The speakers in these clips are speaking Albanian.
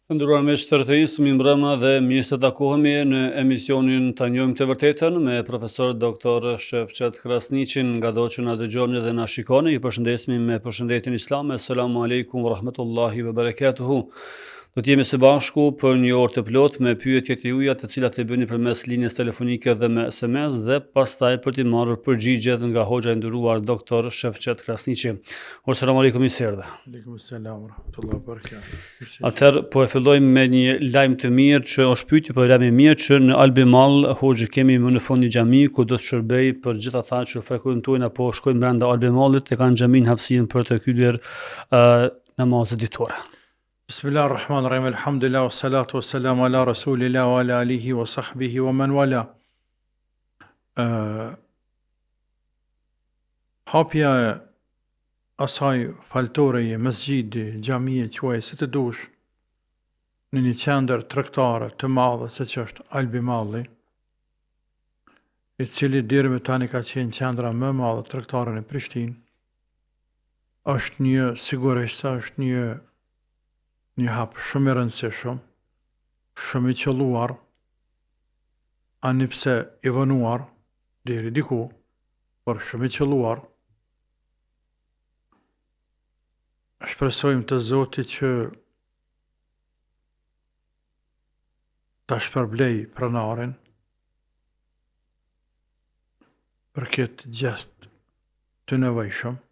Nderuar miq të mi mbrëma dhe mirë se takohemi në emisionin Ta njohim të vërtetën me profesor doktor Shefqet Krasniqin, nga do që na dëgjoni dhe na shikoni. Ju përshëndesim me përshëndetjen islame. Assalamu alaikum wa rahmatullahi wa barakatuhu. Do të jemi së bashku për një orë të plot me pyetjet e juaja, të cilat i bëni përmes linjës telefonike dhe me SMS, dhe pastaj për të marrë përgjigjet nga hoxha i nderuar doktor Shefqet Krasniqi. Assalamu alaikum, mirë se erdha. Aleikum selam wa rahmatullahi wa barakatuh. Atëherë po e fillojmë me një lajm të mirë, që është pyetje për lajm i mirë, që në Albimall hoxhë kemi më në fund një xhami ku do të shërbej për gjithë ata që frekuentojnë apo shkojnë brenda Albimallit e kanë xhamin hapësirën për të kryer namazet ditore. Bismillahirrahmanirrahim. Alhamdulillah wa salatu wa salam ala rasulillah wa ala alihi wa sahbihi wa man wala. Hapja e asaj faltoreje, mesgjidi, xhamie, quaj se të dush, në një qendër tregtare të madhe se që është Albimalli, i cili deri më tani ka qenë qendra më e madhe tregtare në Prishtinë, është një, sigurisht se është një hap shumë i rëndësishëm, shumë i qelluar, ani pse i vënuar deri diku, por shumë i qelluar. Shpresojmë të Zoti që ta shpërblej pronarin për këtë gest të nevojshëm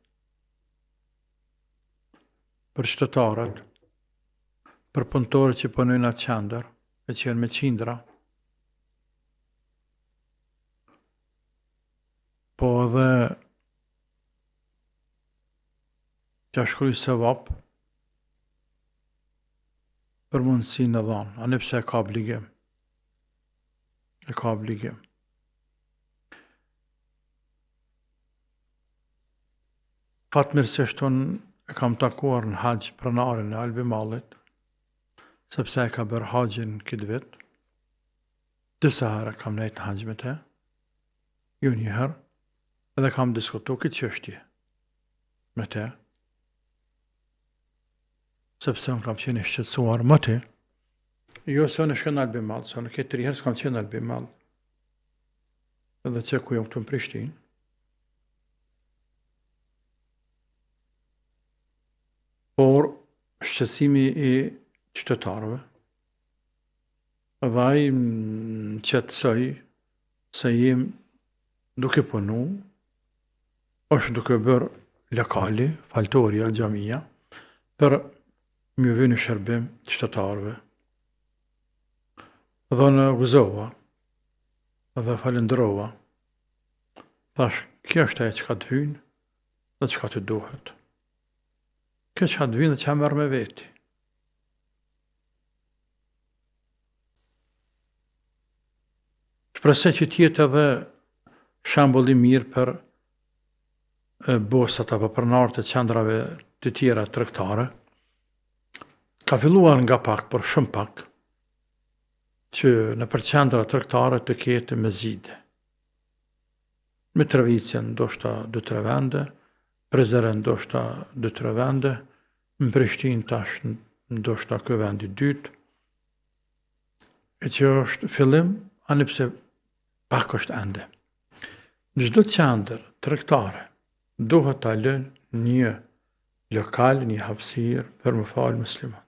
për qytetarët, për punëtorët që punojnë atë qendër, e që janë me qindra, po edhe që shkruaj sevap për mundësinë e dhanë, ani pse e ka obligim. E ka obligim. Fatmirësisht unë e kam takuar në haxh pronarin e Albimallit, sepse e ka bërë haxhin këtë vit. Disa herë kam nejtë në haxh me te, jo një herë, edhe kam diskutu këtë çështje me te, sepse unë kam qenë i shqetësuar më te, jo se unë shkën në Albimall, se unë këtë 3 herë s'kam qenë në Albimall, edhe që ku jam këtu në Prishtinë. Por shqetësimi i qytetarëve, dhe ai më qetësoi se jem duke punu, është duke bërë lokali, faltoria, xhamia, për më vënë shërbim qytetarëve. Dhe në gëzova, dhe falendrova, thash, kjo është ajo që ka të vynë dhe që ka të duhet. Kjo që ka të vynë dhe që ka merr me veti. Shpresoj që t'jetë edhe shembull i mirë për bosat apo pronarët e qendrave të tjera tregtare. Ka filluar nga pak, por shumë pak, që në për qendra tregtare të ketë mesgjide. Me Travicë ndoshta 2-3 vende, Prizren ndoshta 2-3 vende, në Prishtinë tash ndoshta ky vendi i dytë, e që është fillim, ani pse pak është ende. Në çdo qendër tregtare duhet ta lënë një lokal, një hapësirë për më falë musliman.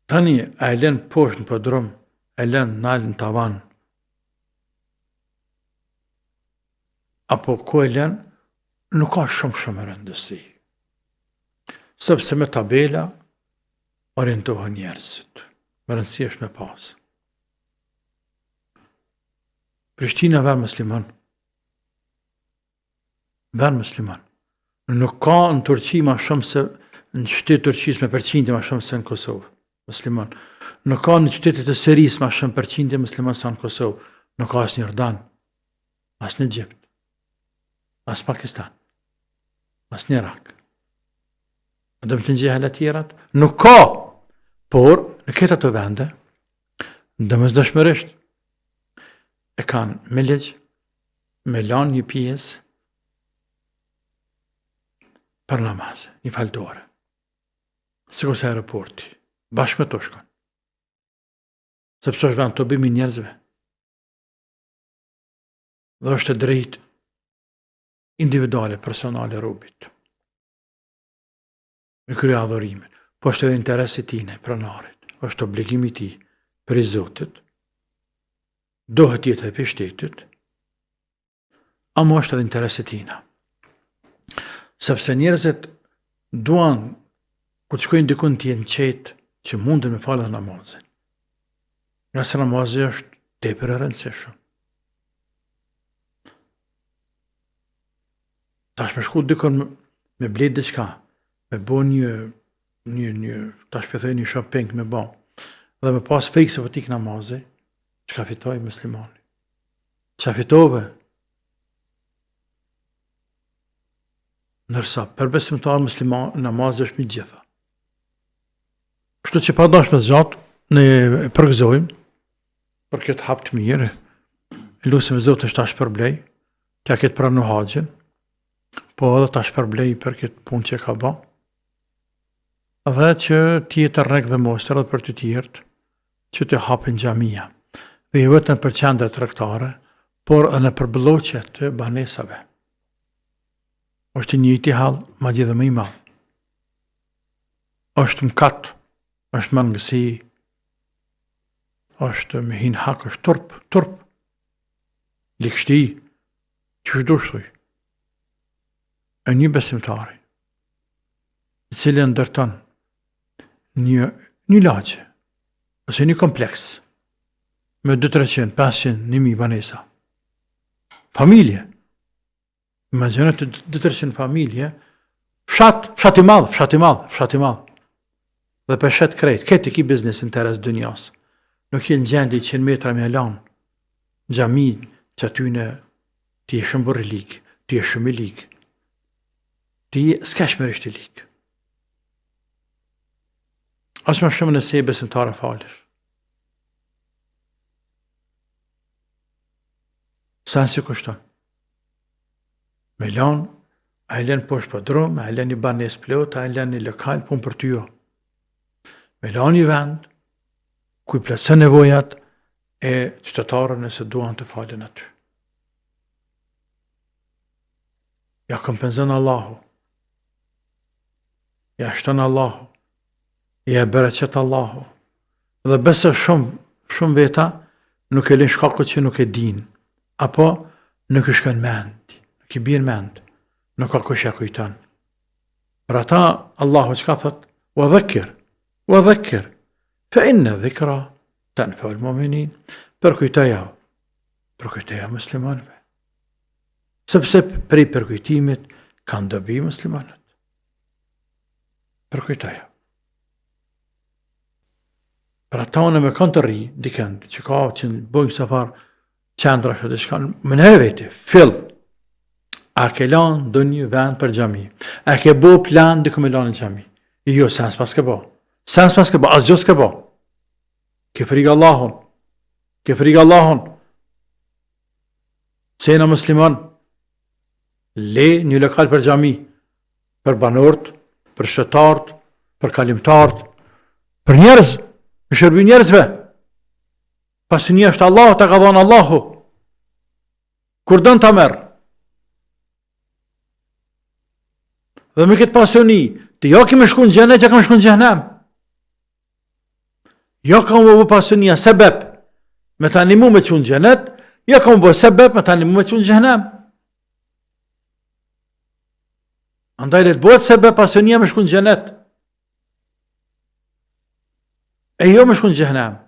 Tani a e lën poshtë në podrum, e lën nalë në tavan, apo ku e lën, nuk ka shumë rëndësi. Sepse me tabela orientohen njerëzit. Me rëndësi është me pas. Prishtina vend musliman. Vend musliman. Nuk ka në Turqi ma shumë se në qytetë Turqisë me përqindje ma shumë se në Kosovë. Musliman. Nuk ka në qytetet e Sirisë ma shumë përqindje musliman se në Kosovë. Nuk ka as në Jordan, as në Egjipt, as Pakistan, as në Irak. Dhe më të njëhel e tjerat, nuk ka, por në këtë ato vende, domosdoshmërisht e kanë me ligj, me lanë një pjesë për namaz, një faltore. sikur se aeroporti. Bashkë me to shkon. Sepse është vend të bëjmë njerëzve. Dhe është e drejt individuale, personale robit. Me krye adhurimin. Po është edhe interesi tine, pronarit. Është obligimi ti për i Zotit. Dohet jetë e për shtetit. Amo është edhe interesi tina. Sepse njerëzit duan, ku të shkojnë dikun të jenë qetë, që mundën me falë dhe namazin. Nga se namazin është tepër e rëndësishëm. Tash me shku dikun me blet diçka, me bo tash pëthoj një shopping me bo, dhe me pas fejkë se vëtik namazi, që ka fitoj muslimani. Që ka fitove? Nërsa, për besimtar musliman, namazi është mi gjitha. Kështu që pa dash me zgjatë, ne përgëzojmë, për këtë hap të mirë, lusim Zotin është tash përblej, t'ja këtë pranu haxhin, po edhe tash përblej për këtë punë që ka ba, dhe që tjetë rrek dhe mosër edhe për të tjertë, që të hapin xhamia, dhe jo vetëm për qendra tregtare, por edhe në përballogje të banesave. Është njëjti hall, madje edhe më i madh. Është mkat, është mangësi, është me hin hak, është turp. Likshti, që shdo shtoj. E një besimtari, i cili ndërton një lagje, ose një kompleks, me 200, 500, 1000 banesa. Familje. Imagjinat 200 familje, fshat i madh. Dhe për shet krejt, këtë ki biznes interes dënjas. Nuk jenë gjendi 100 metra me lanë, xhami që atyne ti e shumë bërë ligë, ti e shumë i ligë, ti s'kesh mërisht i ligë. As më shumë nëse e besimtare falësh. Sa nësi kushton? Me lanë, a e lenë poshtë për drum, a e lenë një banes plot, a e lenë një lokal, pun për ty jo. Me lanë një vend, ku i plotëson nevojat e qytetarëve nëse duan të falen aty. Ja kompenzon Allahu. Ja shton Allahu. Ja bereqet Allahu. Dhe besë shumë veta nuk e lën shkakut që nuk e din, apo nuk e shkon mend, nuk i bjen mend, nuk ka kush ja kujton. Për ata Allahu çka thot? Wa dhakkir. Fa inna dhikra tanfa'ul mu'minin. Përkujtoja muslimanëve. Sepse prej përkujtimit kanë dobi muslimanët. Përkujtoja. Për ata unë me kanë të ri, dikën, që ka që në bojnë safar qendra që të shkanë, më nëherë veti, fill, a ke lanë do një vend për xhami, a ke bo plan dhe këmë lanë në xhami, jo, sens pas ke bo, asë gjës ke bo, ke frikë Allahun, se në musliman, le një lokal për xhami, për banorët, për shtetarët, për kalimtarët, për njerëz, në shërbi njerëzve. Pasunia është Allahu, ta ka dhënë Allahu. Kur don ta merr. Dhe me këtë pasuni, ti jo kemë shku në xhenet, ja kemë shku në xhenem. Jo kemë bë pasunia sebeb me ta animu me çun xhenet, jo kemë bë sebeb me ta animu me çun xhenem. Andaj le të bëhet sebeb pasunia me shku në xhenet. E jo me shku në xhenem.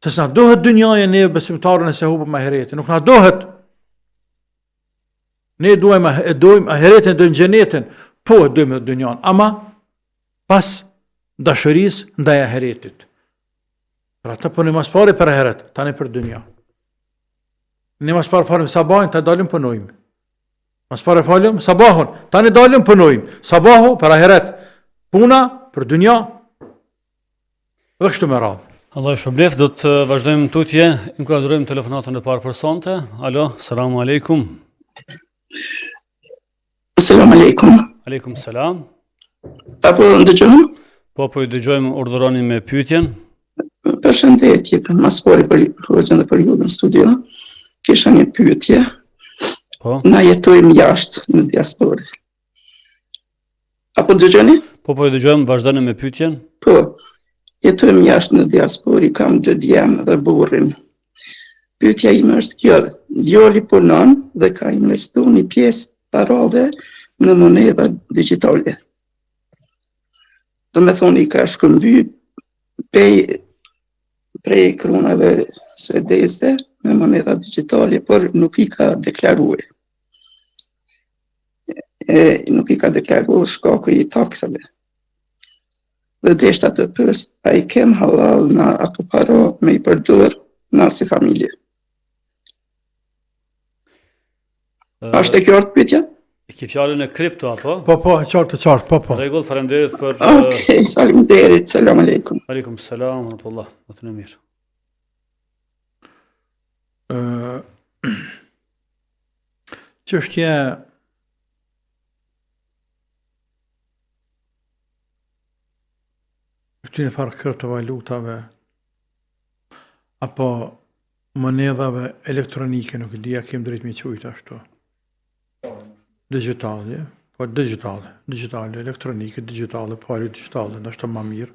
Se s'na dohet dynjaja ne besimtarën e se hupëm ahiretin, nuk na dohet. Ne dojmë ahiretin, dojmë xhenetin, po e dojmë dynjan, ama pas dashurisë ndaj ahiretit. Pra ata po ne mas pari për ahiret, tani për dynja. Ne mas pari falim sabahin, ta dalim punojmë. Mas pari falim sabahun, tani dalim punojmë. Sabahu për ahiret, puna për dynja. Dhe kështu me radhë. Allah i shpëblef, do të vazhdojmë tutje, inkuadrojmë telefonatën e parë për sonte. Alo, selamu alaikum. Selamu alaikum. Aleikum selam. Apo ndëgjon? Po ju dëgjojmë, urdhëroni me pyetjen. Përshëndetje, mas pari për Hoxhën dhe për ju në studio. Kisha një pyetje. Po. Na jetojmë jashtë në diasporë. Apo dëgjoni? Po ju dëgjojmë, vazhdoni me pyetjen. Po, jetojmë jashtë në diasporë, kam 2 djemë dhe burrin. Pyetja ime është kjo, djali punon dhe ka investu një pjesë parave në monedha digjitale. Do me thonë i ka shkëmby prej kronave suedeze në monedha digjitale, por nuk i ka deklaruar. Nuk i ka deklaruar shkaku i taksave. Dhe deshta të pyes, a i kem halal në ato para me i përdor na si familje? Është e qartë pyetja? E ke fjalën e kripto apo? Po, qartë, po. Rregull, faleminderit për Okej, faleminderit, selam aleikum. Aleikum selam wa rahmatullah. Natën e mirë. Çështja këtyre farë kriptovalutave apo monedhave elektronike, nuk e di a kem drejt me quajt ashtu. Digjitale, po digjitale, elektronike, digjitale, pari digjitale, ndoshta më mirë.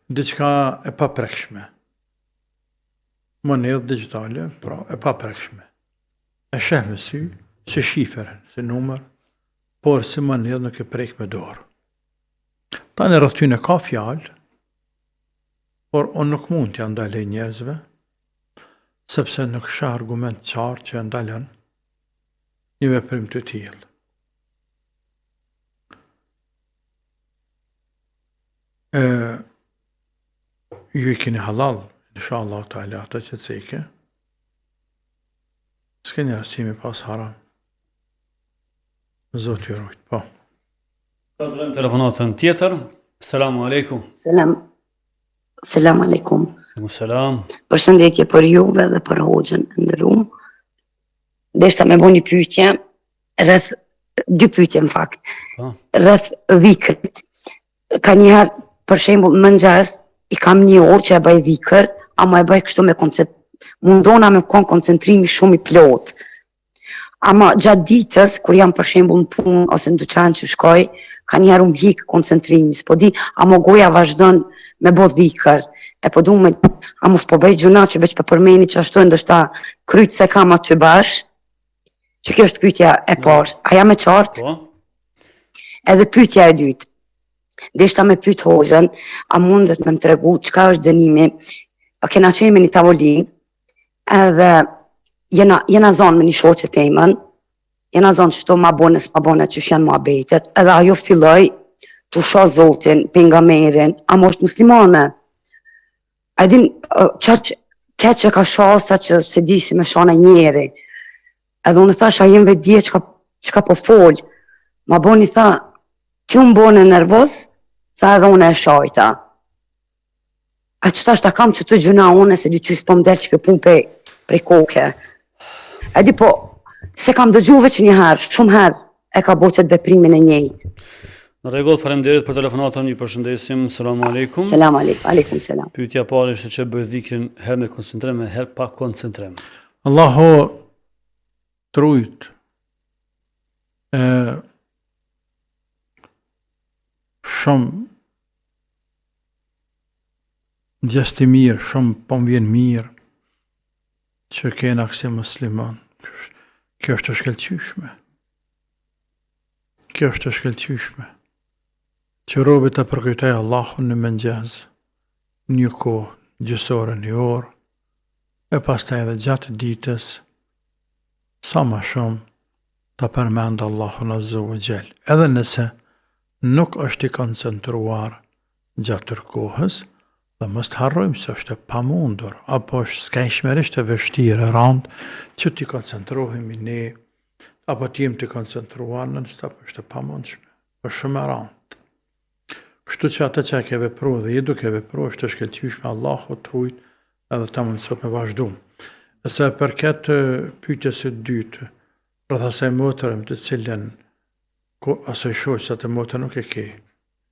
Diçka e paprekshme. Monedhë digjitale, pra, e paprekshme. E sheh me sy, si shifrën, si numër, por si monedhë nuk e prek me dorë. Tani rreth tyne ka fjalë, por unë nuk mund t'ja ndalej njerëzve, sepse nuk ka argument qartë që ndalën një veprim të tillë. Ju I keni halal, inshallah ta'ala, ata që ceke, s'keni arsimi pas haram. Zoti ju rujt, po. Përdorim telefonatën tjetër. Selamu aleikum. Selam aleikum. Aleikum selam. Përshëndetje për juve dhe për Hoxhën e nderuar. Deshta me bo një pyetje, rreth 2 pyetje në fakt. Rreth dhikrit. Ka njëherë, për shembull, mëngjes, i kam një orë që e bëj dhikër, ama e bëj kështu me mundona me koncentrimi shumë I plot. Ama gjatë ditës, kur jam për shembull në punë ose në dyqan që shkoj, ka njëherë hik koncentrimi, s'po di, ama goja vazhdon me bo dhikër. E po du me, a mos po bëj gjuna që veç për përmeni që ashtu ndoshta kryt se kam aty bash, që kjo është pyetja e parë. A jam e qartë? Po. Edhe pyetja e dytë. Deshta me pyet Hoxhën, a mundet me më tregu çka është dënimi? A kena qenë me një tavolinë, edhe jena zonë me një shoqe temën, jena zonë qëto ma bone s'ma bone që janë muhabetet, edhe ajo filloj të shoh Zotin, pejgamberin, a mo është muslimane. A din, ke që ka shasa që se di si me shana njeri. Edhe unë thash, a jem vetë dje qka po fol. Ma boni tha, kjo më bone nervoz, tha edhe unë e shajta. A që thash ta kam që të gjuna unë, se di qysë po më del që kjo pun prej koke. E di po, se kam dëgju veç një herë, shumë herë, e ka bo qëtë veprimin e njëjtë. Në rregull, faleminderit për telefonatën, ju përshëndesim. Selam aleikum. Selam aleikum, aleikum selam. Pyetja parë është që bëj dhikrin herë me koncentrim e herë pa koncentrim. Allahu trujt shumë gjesti mirë, shumë po më vjen mirë që kena kësi musliman. Kjo është shkelqyshme. Kjo është shkelqyshme. Që robit të përkujtaj Allahun në mëngjes, një kohë, gjysore, një orë, e pastaj edhe gjatë ditës, sa ma shumë të përmendë Allahun Azza wa Jall. Edhe nëse nuk është I koncentruar gjatë kohës, dhe mos të harrojmë se është e pamundur, apo është skajshmerisht e vështirë rand që t'i koncentrohemi ne, apo t'jem t'i koncentruar në stop është e pamundshme, është shumë e rand. Kështu që ata që ke vepru dhe je duke vepru është të shkelqyshme Allahu trujt edhe ta më nësot me vazhdu. E se përket pyetjes së dytë, rreth asaj motërëm të cilën Ko asoj shoqë që atë motë nuk e ke.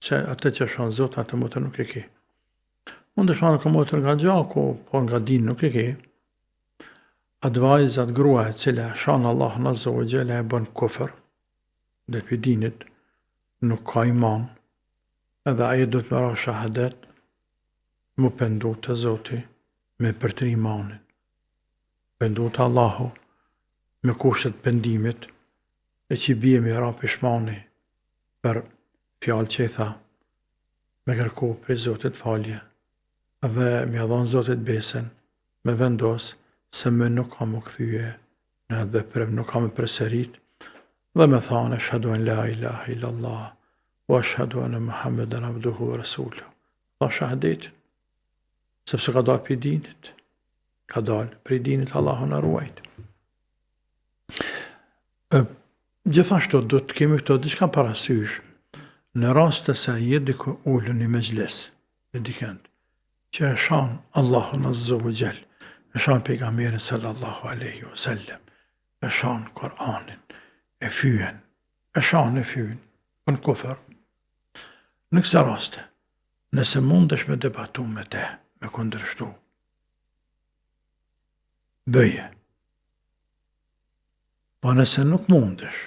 Se atë që shonë Zotë, atë motë nuk e ke. Mund të shonë ka motë nga gjaku, po nga din nuk e ke. Atë vajzë, atë grua e cila shonë Allah në Zogjela e bën kufër, dhe për dinit, nuk ka iman, edhe aje do të mëra shahadet, mu pëndu të Zoti me përtri imanin. Pëndu të Allahu me kushtet pëndimit, e që bje me ra pishmani për fjallë që i tha, me kërku për Zotit falje, dhe me adhon Zotit besen, me vendos se më nuk kam u këthyje në atë veprem, nuk kam përsërit, dhe me thanë, ashhadu an la ilaha illallah, wa ashhadu anna Muhammeden abduhu wa rasuluhu. Tha shahadetin, sepse ka dalë për dinit, ka dalë për dinit, Allahu na ruajt. Gjithashtu do të kemi këto diçka parasysh, në rast se je diku ullën një mejlis, në dikend, që e shanë Allahu Azza wa Jall, e shanë pejgamberin sallallahu alaihi wasallam, e shanë Kur'anin, e fyen, në kufër. Në kësa raste, nëse mundesh me debatu me te, me kundërshtu, bëje. Po nëse nuk mundesh,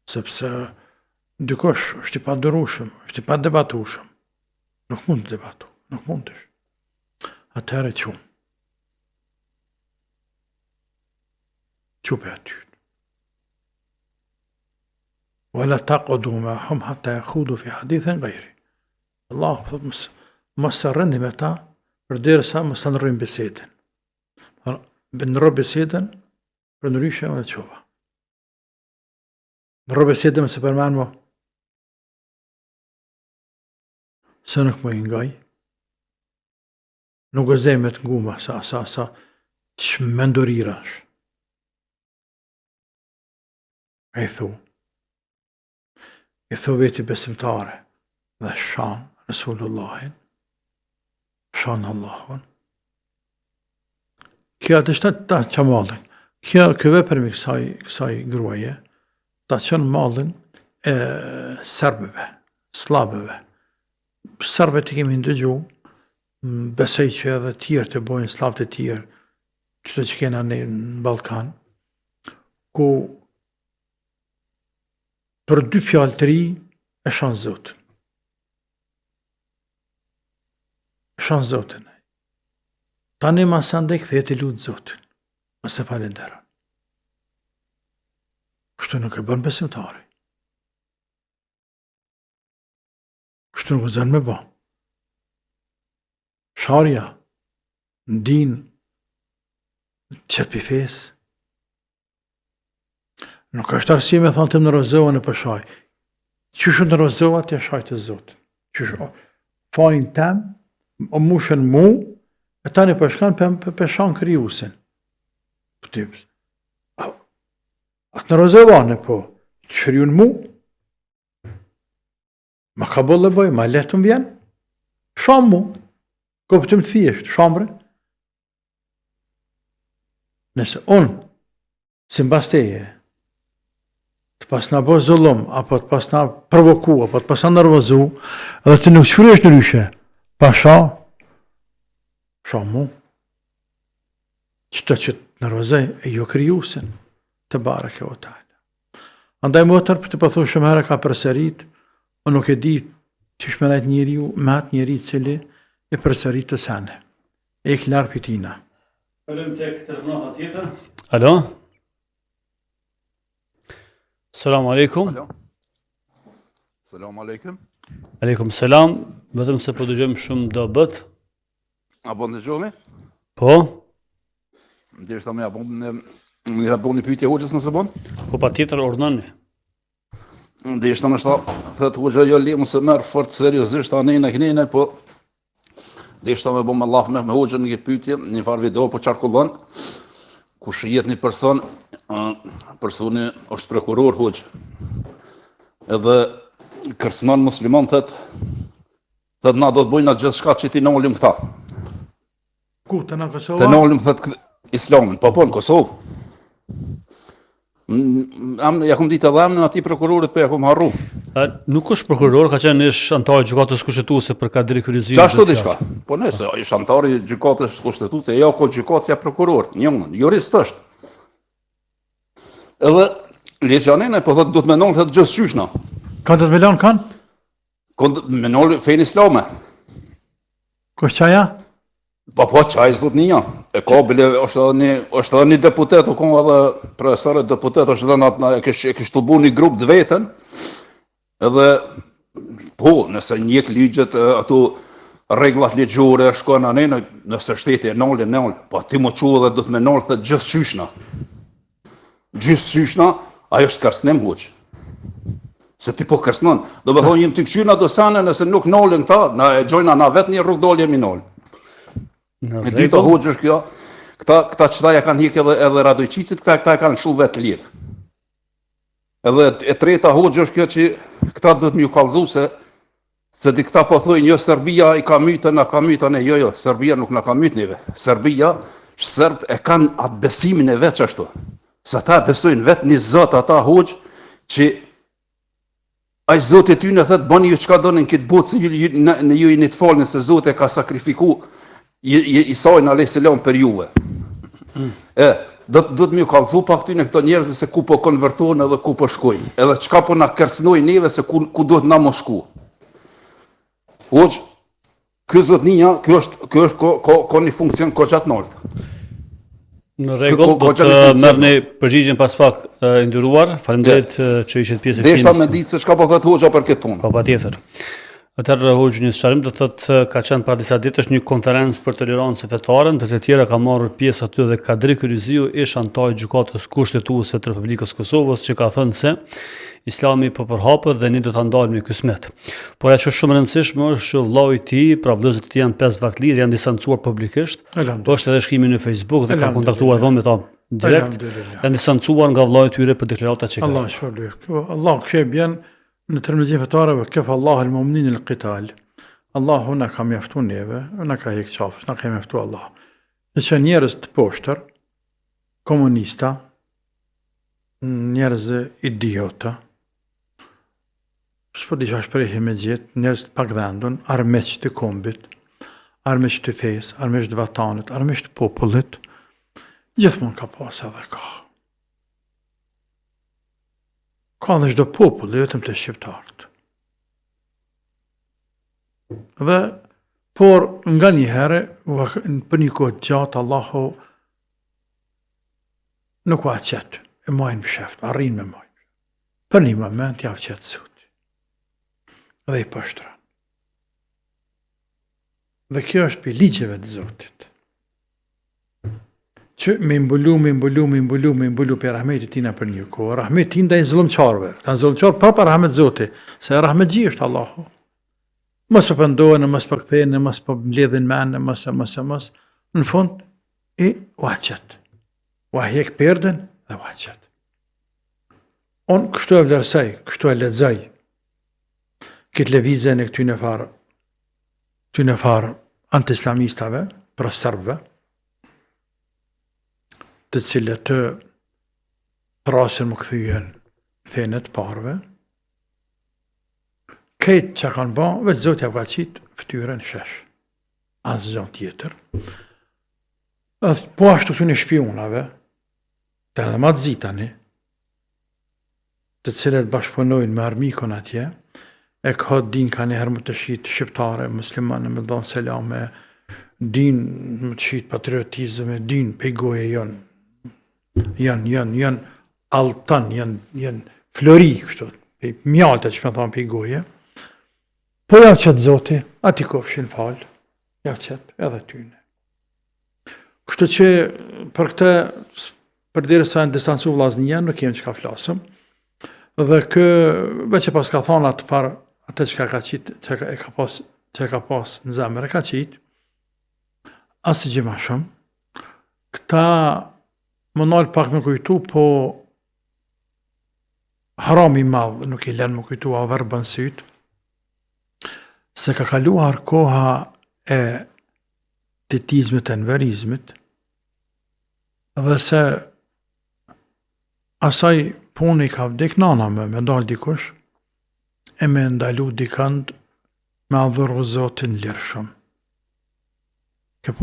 sepse dikush është i padurueshëm, është i padebatueshëm, nuk mund të debatu, nuk mundesh. Atëherë qumë. Qupe aty. Wala taqudu ma'hum hatta yakhudu fi hadithin ghayri. Allah thot mos rreni me ta përderisa mos ndrojnë bisedën. Në ndroj bisedën, për ndryshe unë të qova. Në bisedën me se përmen mo, se nuk më ingaj, nuk gëzej me të nguma sa që më ndorirash. E i thu veti besimtare dhe shanë Resulullahin, shanë Allahun. Kjo atë ishte ta që mallin. Kjo vepër me kësaj gruaje, ta qënë mallin e serbëve, slavëve. Serbët i kemi ndëgju, besej që edhe tjerë të bojnë slavët e tjerë, qëto që kena në Balkan, ku për 2 fjalë të ri e shanë Zotën. E shanë Zotën. Tani ma sa ndaj këthet i lutë Zotën. Mëse falenderon. Kështu nuk e bën besimtari. Kështu nuk e zënë me ba. Sharja, në din, qëtë për fesë, nuk është arsye me thonë të më nërëzohë në përshaj. Qështu nërëzohë atë e shaj të Zotë. Qështu fajnë tem, o mushën mu, e tani përshkan për shanë kryusin. Atë nërëzohë anë, po, të shryun mu, ma ka bolle boj, ma letë më vjen, shamë mu, ko për të më thjesht, shambre. Nëse unë, si mbas teje, të pas na bo zullum, apo të pas na provoku, apo të pas na nervozu, edhe të nuk qëfrësh në ryshe, pa mu, qëto që të nervozej e jo kryusin, të bareke o ta'ala. Andaj motër, për të pëthu shumë herë ka përsërit, o nuk e di që shmenajt njeriu, me atë njeri cili e përsërit të sene. E këlar për tina. Falem tek telefonata tjetër. Alo? Selamu alaikum. Alo. Selamu alaikum. Aleikum selam. Vetëm se po dëgjojmë shumë dobët. A bon të gjomi? Po? Ndërsa me ja bon një pyetje hoqës nëse bon? Po pa tjetër ordnoni. Ndërsa në shta, thëtë hoqë jo li, mëse merë fort seriosisht, anejnë e kënejnë, po ndërsa me bon me Allah me hoqën në këtë pyetje, një farë video po qarkullon, ku shijet një personi është prokuror hoqë, edhe kërcënon musliman thëtë na do të bojna gjithë shka që ti në olim këta. Ku, të në Kosova? Të në olim thëtë islamin, po në Kosovë. Ja kom ditë edhe emrin atij prokurorit, po ja kom harru. Nuk është prokuror, ka qenë ish antar i gjykatës kushtetuese për Kadri Kryziu. Qashtu diçka. Po nëse ish antar i gjykatës kushtetuese, ja ko gjykatësia prokuror, jurist është. Edhe Leçanena po thotë do të mënon këtë gjë shyshna. Ka të milion kanë? Mënon fen islame. Kush qaja? Po çaj zot një. E ka bile është edhe një deputet, u kon edhe profesor deputet është edhe na kishte bu një grup të vetën. Edhe po, nëse njek ligjet ato rregullat ligjore shkon anë, nëse shteti e nol, po ti më çu edhe do të më nol të gjithçyshna. Gjithçyshna, ajo është kërcënim hoç. Se ti po kërcënon, do të thonë jam ty kçyna do sanë nëse nuk nolën këta, na e gjojna na vetë një rrugë dolje mi nol. E dyta hoxh është kjo, këta qëta ja kanë hik edhe Radojqicit, këta e kanë shu vetë lirë. Edhe e treta hoxh është kjo që këta do të m'ju kallëzu se di këta po thojnë, jo, Serbia i ka mytën, na ka mytën, jo, Serbia nuk na ka mytën neve. Serbia, Serbt e kanë atë besimin e veç ashtu. Se ta besojnë vetë një zot ata hoxh që ai Zoti ty në thëtë bëni ju çka doni në këtë botë se ju jeni të falni se Zoti ka sakrifiku Isajin a.s. për juve. Do të m'ju kallëzu pa këtyne këto njerëz se ku po konvertohen edhe ku po shkojnë. Edhe çka po na kërcënojnë neve se ku do të na mos shku. Hoxh, ky zotnia, ky është ka një funksion goxhat nalt. Në rregull, do të merrni përgjigjen pas pak nderuar. Faleminderit që ishit pjesë e Deshta me ditë se çka po thotë hoxha për këtë punë. Po patjetër. Atëherë hoxh një sqarim do thotë ka qenë para disa ditësh një konferencë për tolerancë fetare, ndër të tjera ka marrë pjesë aty edhe Kadri Kryziu, ish antar i gjykatës kushtetuese të Republikës Kosovës, që ka thënë se Islami po përhapet dhe ne do ta ndalemi ky smet. Por ajo që është shumë e rëndësishme është që vllau i tij, pra vëllezërit e tij janë 5 vaktlirë, janë distancuar publikisht. Është edhe shkrimi në Facebook dhe kanë kontaktuar dhënë me ta direkt. Janë distancuar nga vllau i tyre për deklaratat që kanë. Allah shpërblyf. Allah këshe bjen në tërmëzim fetare këf Allah al-mu'minin al-qital. Allahu na ka mjaftu neve, na ka hek qafës, na ka mjaftu Allah. Nëse njerëz të poshtër, komunista, njerëz idiota, s'po disha shprehje me gjithë, njerëz të pakdhendun, armiq të kombit, armiq të fesë, armiq të vatanit, armiq të popullit, gjithmonë ka pas edhe ka. Ka dhe çdo popull, vetëm të shqiptarët. Dhe, por nga një herë, për një kohë gjatë, Allahu nuk va qetë, e majnë më sheft, arrin me majnë. Për një moment javë qetë suti. Dhe i pështëran. Dhe kjo është për ligjeve të Zotit. Që me imbulu për rahmetit tina për një kohë. Rahmet tina dhe i zëllëmqarve. Ta në zëllëmqarve pa për rahmet Zotit. Se rahmet gji është Allahu. Mos për pëndohen, mos për këthejnë, mos për mbledhin menë, mos. Në fund, i waqet. Wahjek perden dhe waqet. On kështu e vlerësaj, kështu e ledzaj. Këtë levizën e këtyne farë anti-islamistave, pra Serbëve, të cilët të prasin më këthyjen fenet parve, këtë që kanë ba, vetë Zotja ka qitë ftyren shesh, asë gjanë tjetër. Po ashtu të një shpionave, të edhe ma të zitani, të cilët bashkëpunojnë me armikon atje, e ka din ka një herë më të shqitë shqiptare, muslimane, me dhanë selame, din më të shqitë patriotizme, din pejgoje janë altan, janë flori, kështu, mjaltë që me thamë pejgoje, po javë qëtë zoti, ati kofshin falë, javë qëtë edhe tyne. Kështu që për këte, për dire sa në distancu vlaznia, nuk kemë që ka flasëm, dhe kë, veç e pas ka thonë atë parë, atë që ka qitë, që ka pas në zemër e ka qitë, asë gjë ma shumë, këta më nalë pak me kujtu, po harami madhë nuk i lenë më kujtu a verbën sytë, se ka kaluar koha e titizmit e nëverizmit, dhe se asaj punë I ka vdek nana me ndalë dikush, e me ndalu dikand me adhuru Zotin lirshëm. Kjo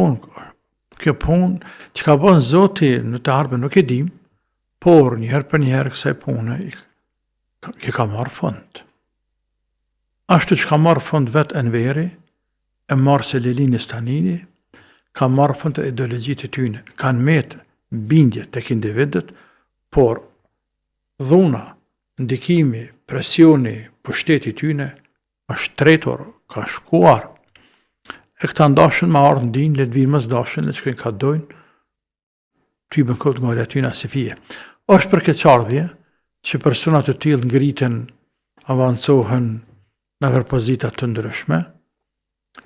punë që ka bën Zoti në të ardhmen nuk e dim, por njëherë për njëherë kësaj pune I ka marrë fund. Ashtu që ka marrë fund vetë Enveri, e marrë Selelini Stanini, ka marrë fund e ideologjit e tyne, kanë metë bindje tek individet, por dhuna, ndikimi, presioni, pushteti tyne, është tretur, ka shkuar. E këta ndashën ma ardhë ndinë, le të vinë më zdashën, le të shkojnë ka dojnë, ty bën këtë nga atyna se fije. Është për këtë qardhje, që personat të tillë ngriten, avancohen në pozita të ndryshme,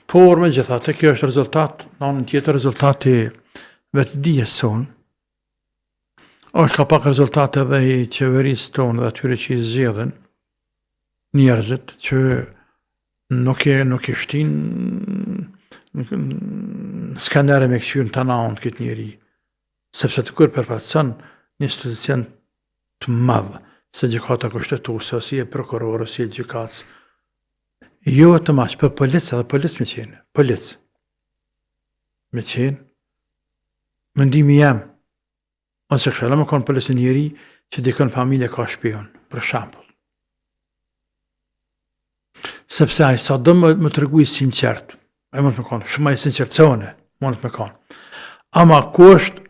por me gjithatë, kjo është rezultat, në anën tjetër rezultati vetë dijes sonë, është ka pak rezultat edhe I qeverisë tonë dhe atyre që I zgjedhin njerëzit që nuk e shtin në skanere me kthyer të naon këtë njeri, sepse të kur përfaqëson një institucion të madh, se gjykata kushtetuese, si e prokurorës, si e gjykatës. Jo vetëm aq, për policë edhe policë me qenë, policë. Me qenë, mendimi jam, ose këshala më konë policë njeri që dikën familje ka shpion, për shembull. Sepse ai sa do më tregoj sinqert, ai mund të më konë, shumë ai sinqertësone, mund të më konë. Ama ku është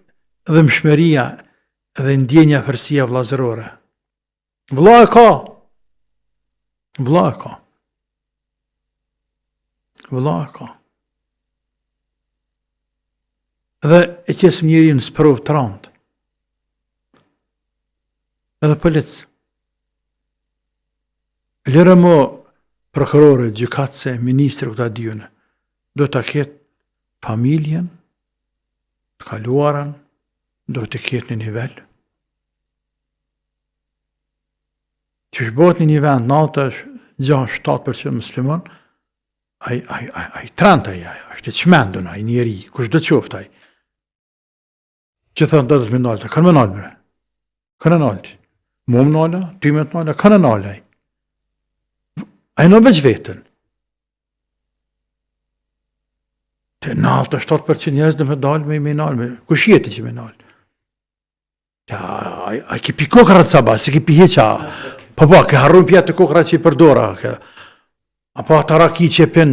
dhe mshmeria dhe ndjenja fërsia vllazërore? Vlla e ka. Vlla e ka. Vlla e ka. Dhe e qesëm njeri në sprov të randë. Edhe policë. Lërë më prokurore, gjykatëse, ministrë këta dijune, do të ketë familjen, të kaluarën, do të ketë një nivel. Që shbot një vend në altë është 6-7% musliman, ai trant ai, është I çmendur ai njeri, kush do të qoftë ai. Që thonë do të më nalë, kanë më nalë. Kanë nalë. Mu më nalë, ty më nalë, kanë nalë ai. Ai në veç vetën. Të nalë 7% njerëz do më dalë me nalë, kush jeti që më nalë. Ja, ai ki pi kokra të sabah, se ki pi heqa. Po, ke harrun pjatë të kokra që I përdora. Apo ata raki që pin,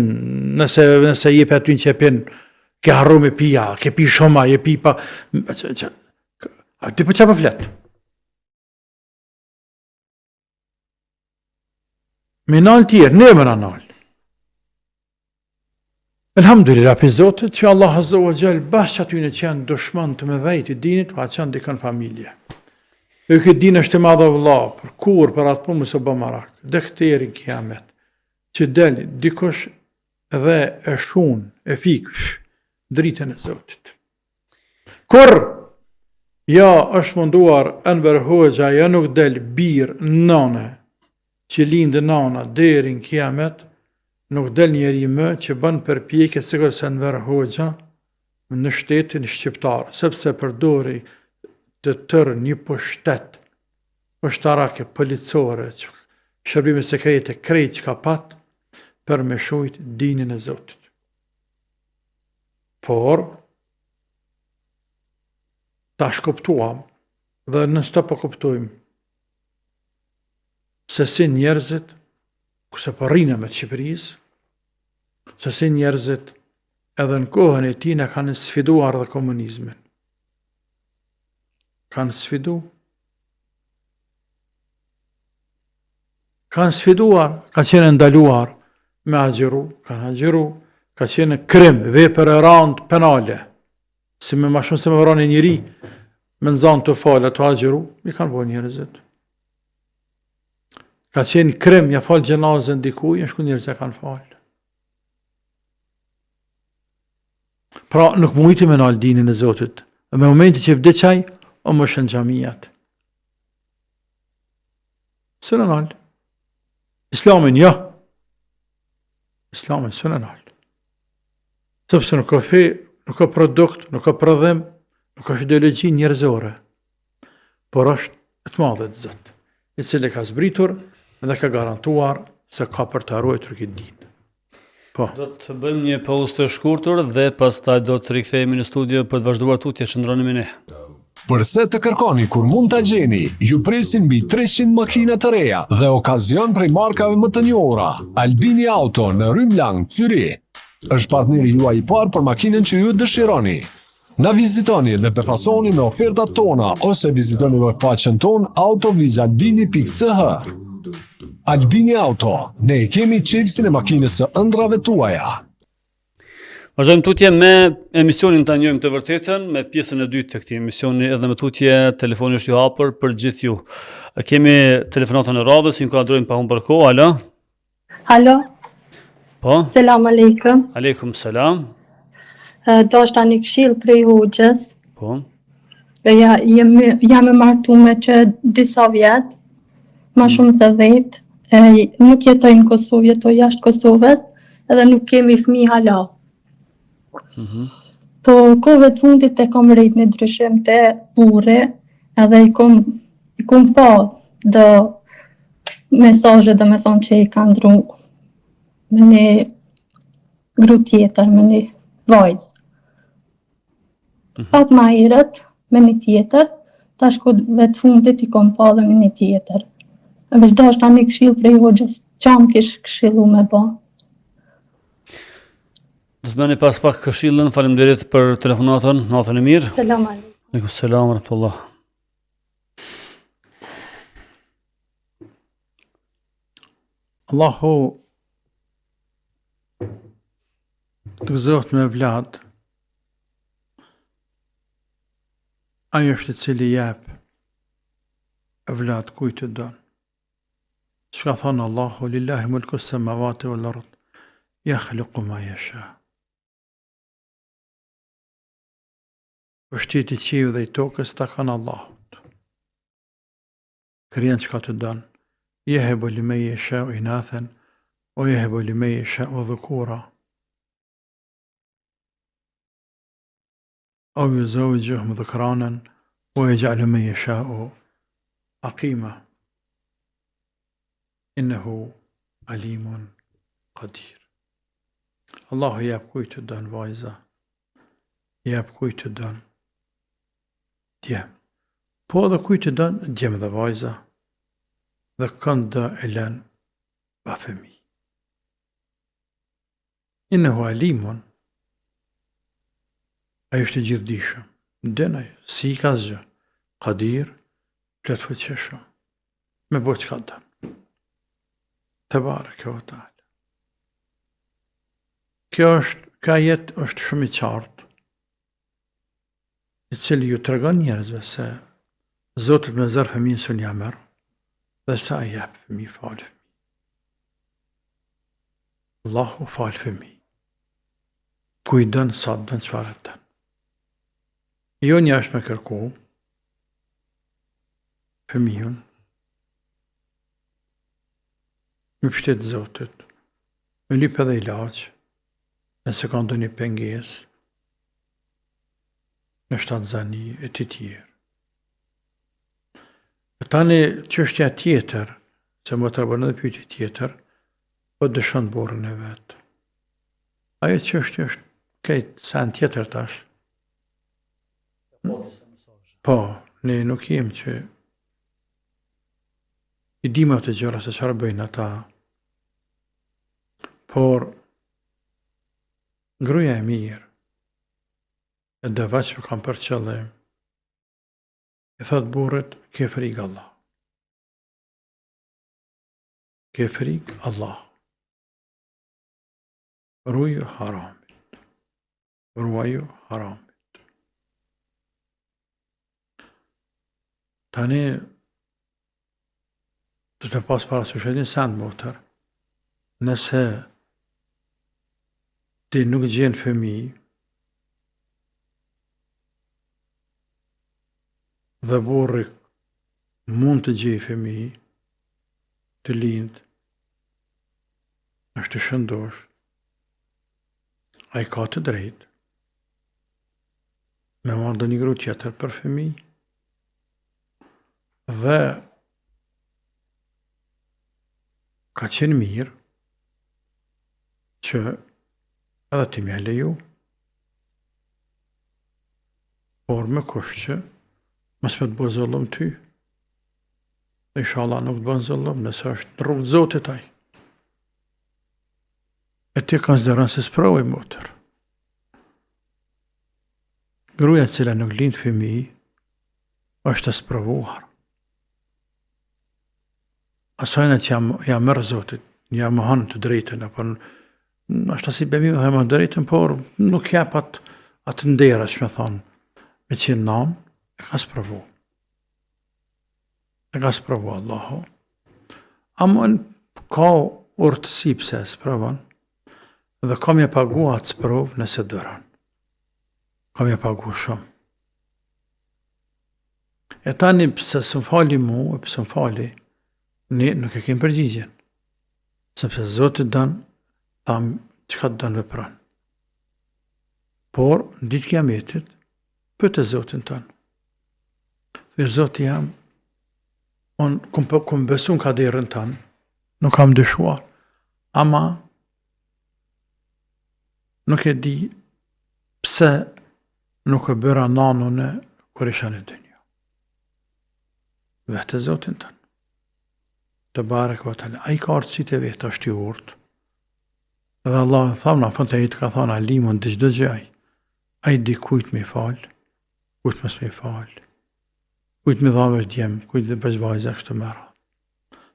nëse jep aty që pin, ke harru me pija, ke pi shoma, je pi pa... A ti po qa për flet? Me nalë tjerë, ne më në nalë. Elhamdulillah për Zotit, që Allah Azza wa Jall bashkë aty në qenë dushman të me dhejt I dinit, pa qenë dikën familje. E këtë din është I madhe vëlla, për kur, për atë punë mësë bë marak, dhe këteri në kiamet, që deli, dikush edhe e shun, e fik, dritën e Zotit. Kur, ja është munduar Enver Hoxha, ja nuk del birë nane, që lindë nana deri në kiamet, nuk del njeri më që bën përpjekje sikur se Enver Hoxha në shtetin shqiptar, sepse përdori të tërë një pushtet ushtarake, policore, shërbime sekrete, krejt që ka pat, për me shujt dinin e Zotit. Por, ta shkuptuam, dhe nështë të po kuptojmë, se si njerëzit, këse po rrinë me të Shqipërisë, se si njerëzit edhe në kohën e tina kanë sfiduar dhe komunizmin. Kanë sfidu. Kanë sfiduar, ka qenë ndaluar me agjeru, kanë agjeru, ka qenë krim, vepër e randë penale, si me ma shumë se me vrani njëri, me nëzanë të falë, të agjeru, I kanë bërë njerëzit. Ka qenë krim, ja falë gjenazën dikuj, në shku njerëzit e kanë falë. Pra, nuk mujti me nalë dinin e Zotit. E me momenti që vdeqaj, o më shën gjamijat. Së në nalë. Islamin, ja. Islamin, së në nalë. Sepse nuk ka fe, nuk ka produkt, nuk ka prodhim, nuk ka ideologi njerëzore. Por është të madhe të Zot, i cili ka zbritur dhe ka garantuar se ka për të ruajtur këtë dinë. Po. Do të bëjmë një pauzë të shkurtër dhe pastaj do të rikthehemi në studio për të vazhduar tutje. Shëndroni me ne. Përse të kërkoni kur mund ta gjeni, ju presin mbi 300 makina të reja dhe okazion prej markave më të njohura. Albini Auto në Rrym Lang, Zyri, është partneri juaj i parë për makinën që ju dëshironi. Na vizitoni dhe befasoni me ofertat tona ose vizitoni webpaqen ton autovizalbini.ch. Albini Auto, ne e kemi qelsin e makinës së ëndrave tuaja. Vazhdojmë tutje me emisionin Ta njohim të vërtetën, me pjesën e dytë të këtij emisioni, edhe me tutje telefoni është i hapur për gjithë ju. Kemi telefonatën e radhës, ju kuadrojmë pa humbur kohë. Alo? Alo, Po? selam aleikum. Aleikum selam. Do është një këshill prej hoxhës. Po? Jam e martuar që disa vjet, më shumë se 10. Nuk jetoj në Kosovë, jetoj jashtë Kosovës, edhe nuk kemi fëmijë hala. Po kohëve të fundit e kam rrit një ndryshim të burri, edhe i kom pa do mesazhe do me thonë që i ka ndru me një gru tjetër, me një vajzë. Pak ma herët me një tjetër, tash kohëve të fundit i kom pa dhe me një tjetër. E veç do është një këshill prej hoxhës, qa më kish këshillu me ba. Do të bëni pas pak këshillën. Faleminderit për telefonatën. Natën e mirë. Selam aleikum. Aleikum selam wa rahmatullah. Allahu të gëzohet me vlad, ajo është i cili jep vlad kujt të don. Çka thon Allahu, lillahi mulku s-samawati wal ard, yakhluqu ma yasha. Pushteti i qiellit dhe i tokës ta kanë Allahut. Krijon çka të don. يهب لمن يشاء إناثا ويهب لمن يشاء ذكورا أو يزوجهم ذكرانا ويجعل من يشاء عقيما إنه عليم قدير. الله يبكي تدان وايزا يبكي تدان ديم بوضا كوي تدان ديم ذا وايزا dhe këndë e lën pa fëmijë. Innehu alimun, ai është i gjithdijshëm, denaj, si i ka zgjë, qadir, plot fuqishëm, me bo çka don. Tebareke ve Teala. Kjo ajet është shumë i qartë, i cili ju tregon njerëzve se Zoti me zër fëmijën së një merr, dhe sa i jep fëmijë fal fëmijë. Allahu fal fëmijë. Ku i dën sa dën çfarë dën. Jo një është me kërku fëmijën me pështet Zotit, me lyp edhe ilaç, nëse ka ndonjë pengesë në shtatzani e të tjerë. Tani çështja tjetër, se më të bërë edhe pyetje tjetër, po dëshon burrin e vet. Ajo çështje është këtë sen tjetër tash. Po, ne nuk jem që i dimë të gjëra se çfarë bëjnë ata. Por gruaja e mirë, e dëvaç që kam për qëllim, i thot burrit, ke frikë Allah. Ke frikë Allah. Ruaju haramit. Ruaju haramit. Tani, du të pas parasysh edhe një send motër, nëse ti nuk gjen fëmijë, dhe burri mund të gjej fëmijë, të lind, është të shëndosh, ai ka të drejtë me marrë ndonjë gru tjetër për fëmijë, Dhe ka qenë mirë që edhe ti me leju, por me kusht që mos me të bëjë zullum ty. Inshallah nuk të bën zullum nëse është në rrugë të Zotit ai. E ti konsideron se sprovoj motër. Gruaja e cila nuk lind fëmijë është e sprovuar. Asajna që ja merr Zotit, ja mohon të drejtën, apo është si bemi dhe më drejtën, por nuk jap atë ndera që me thonë, me qenë nan, e ka sprovu. E ka sprovu Allahu. Amon ka urtësi pse e sprovon, dhe kam je pagu atë sprov nëse dëran. Kam je pagu shumë. E tani pse së më fali mu, e pse më fali, ne nuk e kem përgjigjen. Sepse Zotit dënë, tham që ka të dënë vepran. Por, në ditë kiametit, pyet e Zotin tënë. Dhe Zotit jam, unë kum besu në kaderën tënë, nuk kam dyshuar. Ama, nuk e di pse nuk e bëra nanun e kur isha në dynjë. Vete Zotin tënë. Të barek vëtële, a i ka artësit e vetë është i urtë. Dhe Allah thamë në fënë të jetë ka thonë alimën të gjdo gjaj. A i di kujt me falë, kujt mës me falë, kujt me dhamë është djemë, kujt dhe bëzvajzë është të mëra.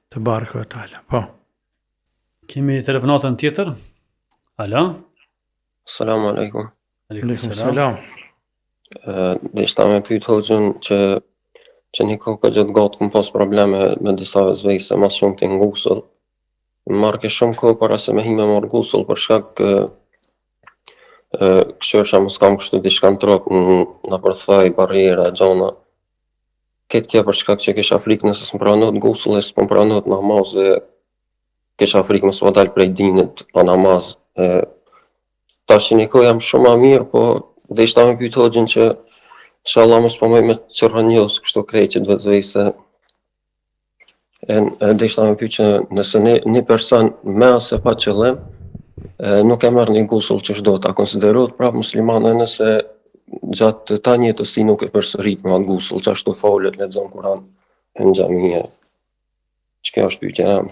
Të barek vëtële, po. Kemi telefonatën tjetër? Alo? Assalamu alaikum. Aleikum selam. Dhe ishta me pyet hoxhën që një kohë gjithë gatë këm pas probleme me disa vezvejse mas shumë të ngusull. Marrë ke shumë kohë para se me hi me marrë gusull për shkak këshërësha mos kam kështu diçka në trup në përthaj, barriera, gjona. Këtë kja për shkak që kisha frikë nëse s'më pranot gusull e s'më pranot namaz dhe kisha frikë mësë më dalë prej dinit pa namaz. Ta që një kohë jam shumë a mirë, po dhe ishta me pyet hoxhën që inshallah mos po më me çrrënjos kështu krejtë të vetvese. Dhe ishta me pyet që nëse një person me ose pa qëllim nuk e merr një gusull që çdo ta konsiderohet prap muslimane nëse gjatë ta jetës ti nuk e përsërit me atë gusull, që ashtu folet, lexon Kur'an në xhamie. Çka është pyetja jam?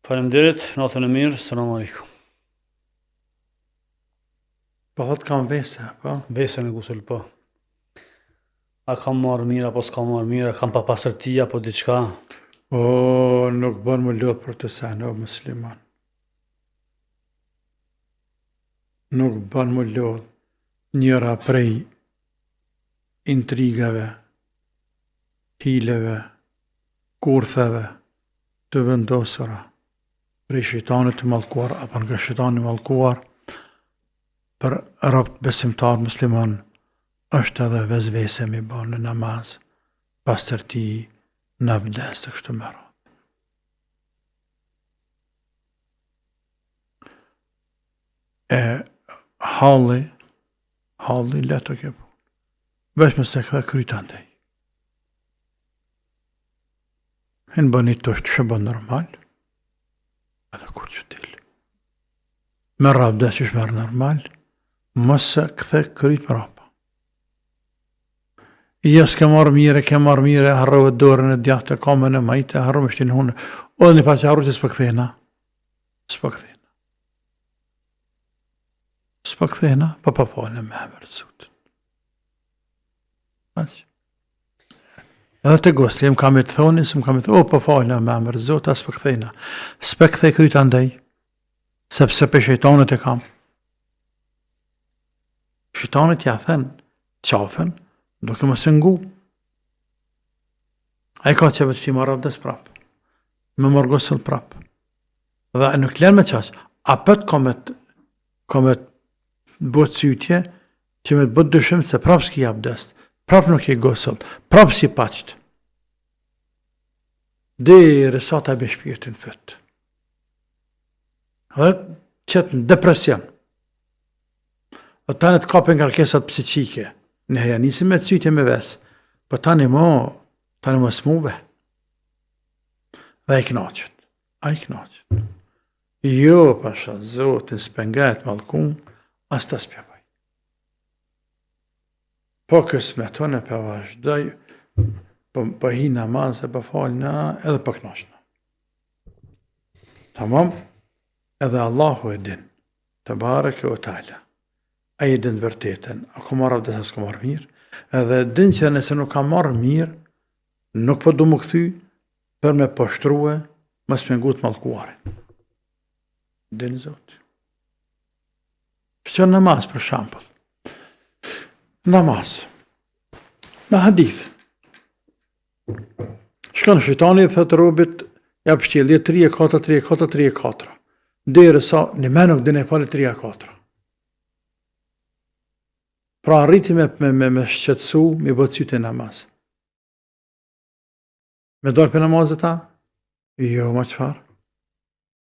Faleminderit, natën e mirë, selam aleikum. Po thot kam vese, po. Vese në gusull, po. A kam marrë mirë, apo s'kam marrë mirë, a kam pa pasërti, apo diçka? O, nuk bën më lodh për të sen, o musliman. Nuk bën më lodh njëra prej intrigave, hileve, kurtheve të vendosura prej shejtanit të mallkuar apo nga shejtani i mallkuar për rob besimtar musliman është edhe vezvese me bën në namaz, pastërti, në abdes të kështu me radhë. E halli letë ke punë. Veç me se këthe kryta ndej. Hinë bëni të është shëbë normal, edhe kur që tilë. Me rabde që shmerë normal, mëse këthe kryt më rapa. Ja s'ke marrë mire, harrove dorën e djathë të kamën e majtë, harrove shtinë hunë. O dhe një pas që harru që s'pë këthena. S'pë këthena, pa falë me emër të Zotit. Edhe të gosli, më kam e të thoni, s'më kam e të, pa falë me emër të Zotit, s'pë këthena. S'pë këthej kryta ndej, sepse për shejtanët e kam. Shejtanët ja thënë, qafën, duke më sëngu. A i ka që vetë që i marrë abdes prapë. Me marrë gosëll prapë. Dhe nuk lërë me qashë. A pët ka me bëtë sytje që me të bëtë dëshim se prapë s'ki abdes. Prapë nuk i gosëll. Prapë si paqët. Dhe rësata e beshpirtin fëtë. Dhe qëtë në depresion. Dhe tani të kapën nga kërkesat psikike. Ne heja nisim me të sytje me vesë, për tani mo Tani më smuve. Dhe i knaqet. A i knaqet. Jo, pasha, zotin s'penget malkum, as të spjepaj. Po kësmetone për vazhdoj, po hi namaz e po falna edhe po knaqna. Tamam? Edhe Allahu e din, të bareke o tala. A i din vërtetën, a ku marrë avdes as ku marrë mirë, edhe din që nëse nuk ka marrë mirë, nuk po du më këthy për me poshtruhe më spengut mallkuarin. Din Zot. Që namaz për shampull. Namaz. Në hadith. Shkon shejtani dhe thëtë robit, ja pështjelje 3-4, deri sa një menuk dhe ne fali 3-4. Pra arriti me shqetsu, me bëtësyt e namaz. Me dalë për namazet ta? Jo, ma qëfar?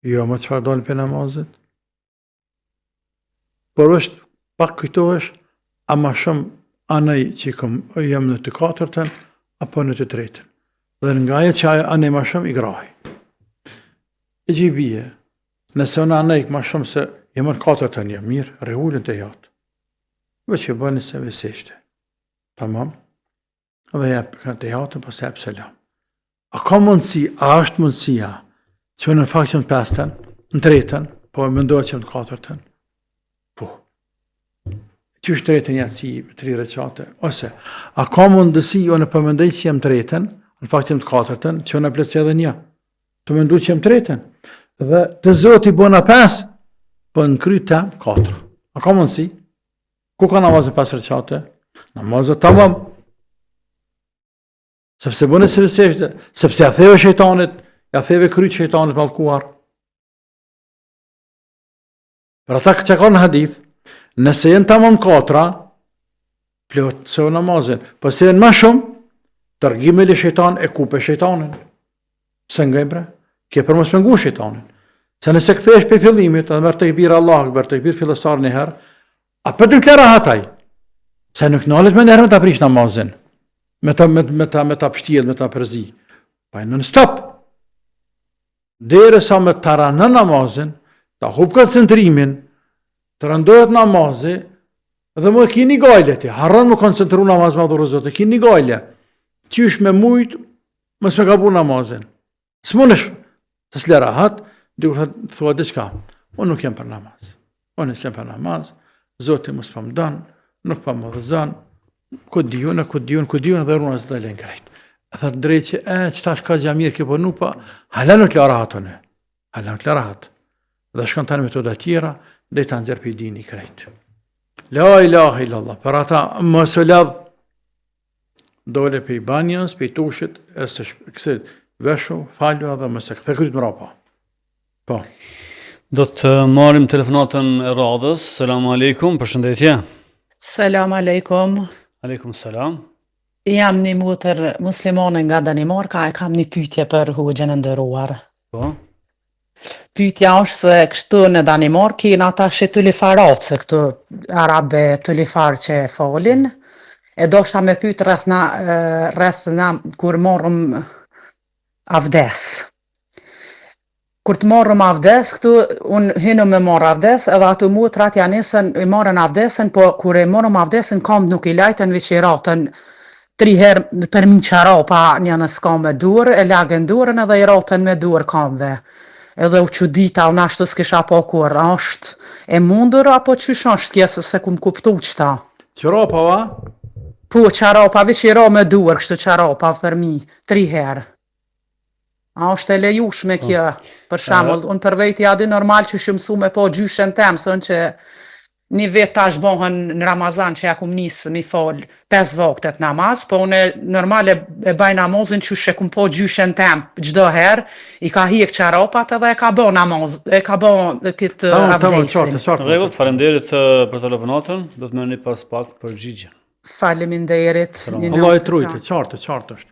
Jo, ma qëfar dalë për namazet? Por është, pak kujtohesh, a ma shumë anaj që jam në të 4-tën, apo në të 3-tën. Dhe nga e që anaj ma shumë i grahi. E gjibije, nëse unë anaj ma shumë se jem në 4-tën jam mirë, rehullin të jatë. Veç që bëni se vesishte. Tamam? Dhe jep të jatën, pas jep selam. A ka mundësi, a është mundësia, që në fakt që në 5-tën, në 3-tën, po e mëndohet që në 4-tën? Po. Që është 3-tën jatësi, 3 recate? Ose, a ka mundësi, unë po mendoj që jem 3-tën, në fakt që në 4-tën, që unë e plëtsi edhe një. Të mendu që jem 3-tën. Dhe të zoti bona 5, po në kry të 4. A ka mundësi? Ku ka namazën 5 recate? Namazën tamam. Sepse bëne se veseshte, sepse ja theve shejtanit, ja theve kryt shejtanit mallkuar. Për ata që ka në hadith, nëse jenë tamam 4, plot se o namazin, për se jenë ma shumë, tërgjime li shejtan e kupe shejtanin. Se nga i bre, ke për mos pengu shejtanin. Se nëse këthesh për fillimit, edhe mërë të këbir Allah, mërë të këbir fillestar një herë, a për të klera hataj, se nuk nalet me njerë me të aprish namazin, me ta pështjel, me ta përzi. Pa e nën stop. Dere sa me të ranë namazin, ta hup koncentrimin, të rëndohet namazi, dhe më kini gajle ti, harran më koncentru namaz me dhurë zote, kini gajle, qysh me mujt, mës me gabu namazin. Së mënesh, të s'lera hat, dikur thua diqka, unë nuk jem për namaz, unë jem për namaz, Zoti mos pa më dan, nuk pa më dhëzan, ku diun, dhe runa zë dhe krejt. E thëtë drejt që, qëta shka gjamir ke përnu pa, hala nuk le rahat une, hala nuk le rahat. Dhe shkon tani metoda tjera, dhe ta nxerë për i dini krejt. La ilaha illallah, për ata më së ladh, dole për i banjës, për i tushit, e së kësit veshu, falju edhe më se këthe kryt më rapa. Po. Do të marim telefonatën e radhës. Selam aleikum, përshëndetje. Selam aleikum. Aleikum selam. Jam një mutër muslimane nga Danimarka, e kam një pyetje për hoxhën e nderuar. Po. Pyetja është se kështu në Danimarkë janë ata shëtulifarat, se këtu arabe tulifar që folin, e dosha me pyet rreth na kur morëm avdes. Kur të marrëm avdes, këtu unë hinu me marrë avdes, edhe ato mutrat janë nisën i marrën avdesën, po kur e marrëm avdesën, kam nuk i lajten veç i ratën 3 herë për min qarapa, një nësë kam me dur, e lagën durën edhe i ratën me dur kamve. Edhe u qudita, unë ashtu s'kisha po kur, është e mundur, apo qysh është kjesë se kum kuptu qëta? Qarapa, va? Po, qarapa, veç i ra me dur, kështu qarapa për mi, 3 herë. A është e lejushme kjo, për shembull, unë për veti a di normal që shumësu me po gjyshen tem, sën që një vetë tash bohen në Ramazan që ja kum nisë mi fal 5 vaktet namaz, po unë normal e baj namazin që she kum po gjyshen tem gjdo herë, i ka hiek qarapat edhe e ka bo namaz, e ka bo këtë avdesin. Rregull, faleminderit për telefonatën, do të merrni pas pak përgjigjen. Faleminderit. Allah e trujti, qartë është.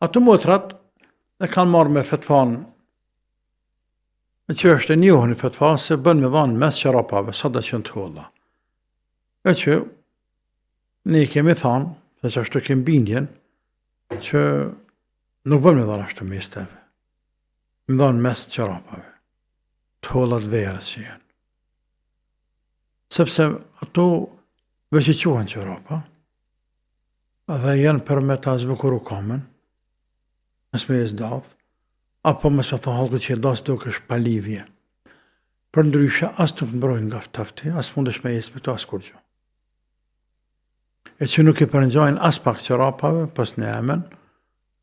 Ato motrat e kanë marrë me fetvan, që është e njohën i fetvan, se bën me dhanë mes qarapave, sa da qënë të holla. E që ne kemi thanë, dhe që ashtu kemi bindjen, që Nuk bën me dhona ashtu mesteve. Më dhonë mes qërapave, të hollat verës që janë. Sepse ato veç i quhen qërapa, dhe janë për me ta zbukuru kamen, mes me zdadh, apo mes me thonë halkët që das do kësh pa lidhje. Për ndryshe, as nuk mbrojnë nga ftafti, as mundesh me jesë me to as kur gjë. E që nuk i përngjajnë as pak qërapave, pas në emen,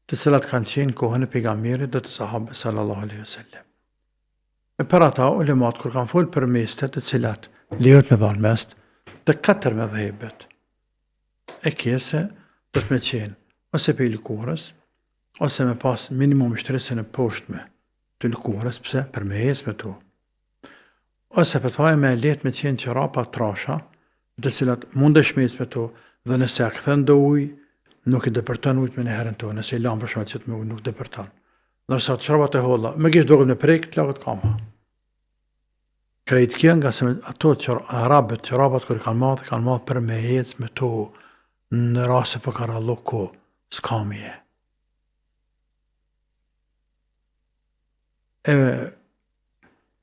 të cilat kanë qenë kohën e pejgamberit dhe të sahabe sallallahu alaihi wasallam. E për ata ulemat kur kanë folë për mestet të cilat lejohet me dhanë mest, të 4 medhhebet e kese do të me qenë ose pe lëkurës, ose me pas minimum shtresën e poshtme të lëkurës, pse për me jesë me to. Ose fetvaja me let me qenë qërapa trasha, të cilat mundesh me jesë me to, dhe nëse a këthen do ujë, nuk i depërton ujtë me në herën to, nëse i lamë për shumë që të me ujë, nuk depërton. Nërsa të qërapa të holla, me gishtë doget me prejkë, të lagët kama. Krejt kja nga se ato arabët, qërapat kërë kanë madhë për me hecë me to, në rase për kara loko, s'kamje.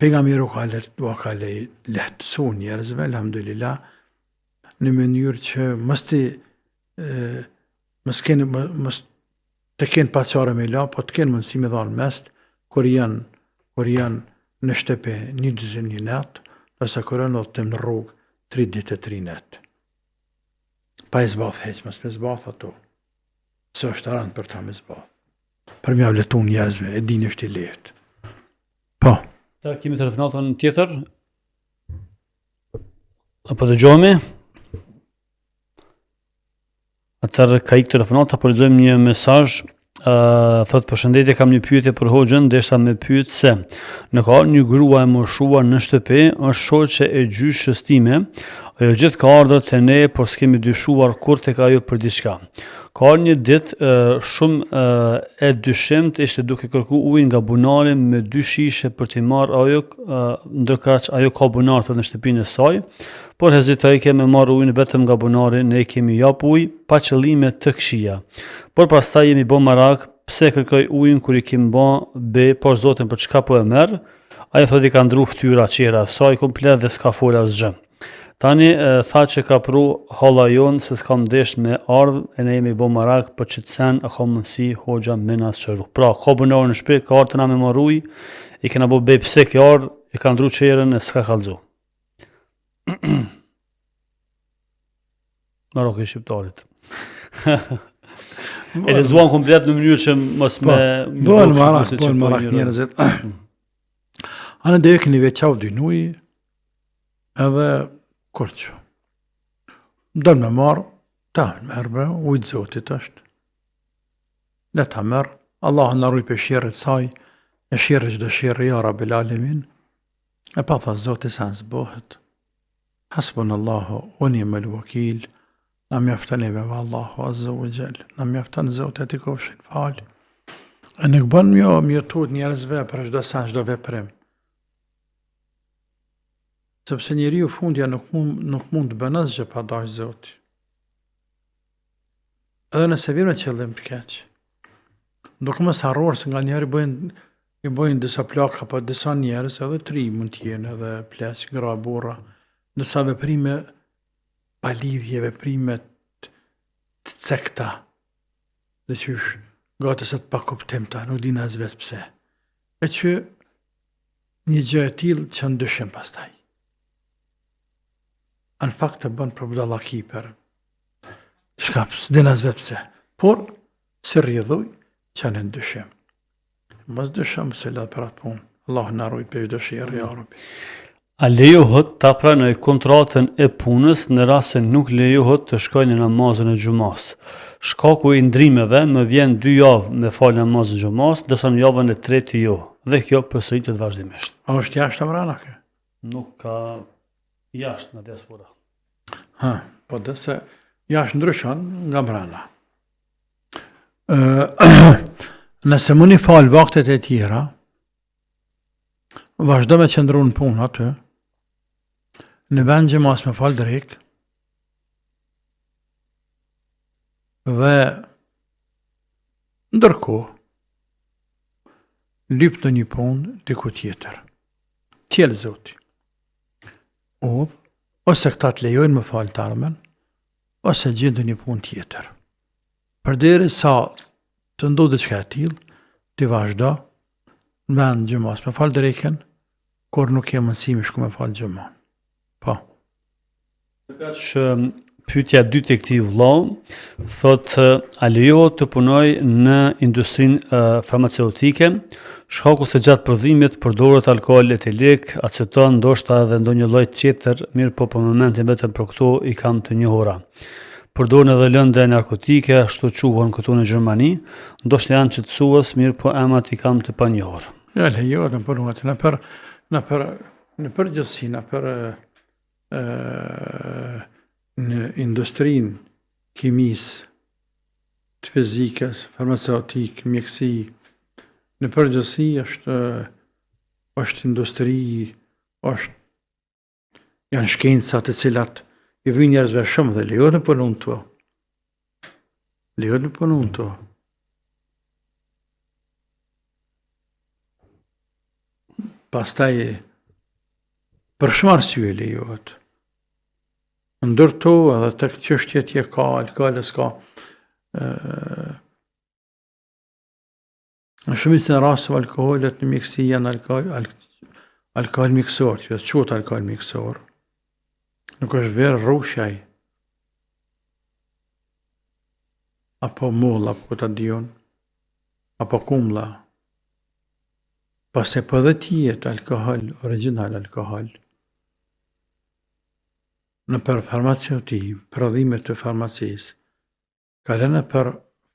Pejgamberi u ka lehtësu njerëzve, alhamdulillah, në mënyrë që mës të kenë pasqare me la, po të kenë mundësi me dhanë mest, kur janë në shtepe 21 net, nëse kur janë udhëtim në rrugë 3 ditë e 3 net. Pa i zbath heq, mës me zbath ato. Se është rënd për ta me zbath. Për mja vletu njerëzve, e dini është i lehtë. Po. Ta kemi telefonatën tjetër. Apo dëgjohemi? Atër ka ikë telefonata, po lexojmë një mesazh. Thot përshëndetje, kam një pyetje për hoxhën, desha me pyet se në ka një grua e moshuar në shtëpi, është shoqe e gjyshës time, ajo gjithë ka ardhur te ne, por s'kemi dyshuar kur tek ajo për diçka. Ka një ditë shumë e dyshimt, ishte duke kërku ujë nga bunari me 2 shishe për t'i marrë ajo, ndërkaq ajo ka bunar në shtëpinë e saj, por hezitoi ke me marrë ujën vetëm nga bunari, ne kemi jap ujë pa qëllime të këqija. Por pastaj jemi bë marak, pse kërkoj ujin kur i kim be, po zotin për çka po e merr? Ajo thotë i ka ndru fytyra qera saj komplet dhe s'ka fol asgjë. Tani tha që ka pru holla jon se s'kam desh me ardh, e ne jemi bë marak për çetsen a ka mundsi hoxha me na shëru. Pra, ka bunar në shtëpi, ka ardhur na me marr ujë, i kena be pse ke ardh, i ka ndru qerën e s'ka kallzu. Marok i shqiptarit. E lezuan komplet në mënyrë që mos me... Bojnë marak njerëzit. Anë dhe e këni veqav dynuj, edhe kurqë. Dërë me marë, ta merë bre, ujtë zotit është. Le ta merë, Allah në rujë për shirët saj, e shirë që dëshirë, ja Rabbil Alemin, e pa tha zotit sa në zbohet. Hasbun Allahu, unë i me l'vakil, na mjaftan e veva Allahu Azza wa Jall, na mjaftan zotet i kofshin falë. E nuk bën mjëtut njerëzve për çdo sa çdo veprim. Sepse njeriu fundja nuk mund të bën asgjë pa dashur Zoti. Edhe nëse vjen me qëllim të keq. Nuk mos harruar se nga njëri i bëjnë disa plaka pa disa njerëz, edhe 3 mund të jenë, edhe pleq, gra, burra, disa veprime pa lidhje, veprime të cekta, dhe që është gatës e të pa kuptimta, nuk din as vetë pse. E që një gjë e tillë që ndëshim pastaj. Në fakt të bën për budallaki për shka s'din as vetë pse. Por, si rrjedhuj që në ndëshim. Mos dëshim se la për atë punë. Allah në arrujt për dëshirë, ja Rabbi. A lejohet ta pranoj kontratën e punës në rast se nuk lejohet të shkoj në namazën e xumas? Shkaku i ndrimeve më vjen 2 javë me fal namazën e xumas, ndërsa në javën e 3 jo. Dhe kjo përsëritet vazhdimisht. A është jashtë mbrana kjo? Nuk ka jashtë në diaspora. Po dhe se jashtë ndryshon nga mbrana. Nëse mundi fal vaktet e tjera, vazhdo me qëndru në punë aty, në vend që mas me falë drejk, dhe ndërkohë, lyp në një punë diku tjetër. Tjelë Zoti. Ose këta të lejojnë më falë të armen, ose gjendë një punë tjetër. Përderi sa të ndodhë që ka e tilë, të vazhdo, në vend gjëmas me falë dreken, kur nuk e mësimi shku me falë gjëman. Po. Që pyetja e dytë e këtij vllau thotë a lejohet të punoj në industrinë farmaceutike, shkaku se gjatë prodhimit përdoret alkool etik, aceton, ndoshta edhe ndonjë lloj tjetër, mirë po për momentin vetëm për këto i kam të njohura. Përdoren edhe lëndë narkotike, ashtu quhen këtu në Gjermani, ndoshta janë qetësues, mirë po emrat i kam të panjohur. Ja, lejohet në punuat, në përgjithësi, në industrinë kimisë, të fizikës, farmaceutik, mjekësi, në përgjithësi është industri, janë shkenca të cilat i vijnë njerëzve shumë dhe lejohet në punën to. Lejohet në punën to. Pastaj për shumë arsye lejohet. Ndërto edhe tek çështjet që ka alkool s'ka. Në shumicën e rasteve alkoolet në mjekësi janë alkool mjekësor, që quhet alkool mjekësor. Nuk është verë rrushjaj, apo moll, apo këta dion, apo kumla. Pas e për dhe tjetë alkohol, original alkohol, në për farmaceuti, prodhimet të farmacisë, kalene për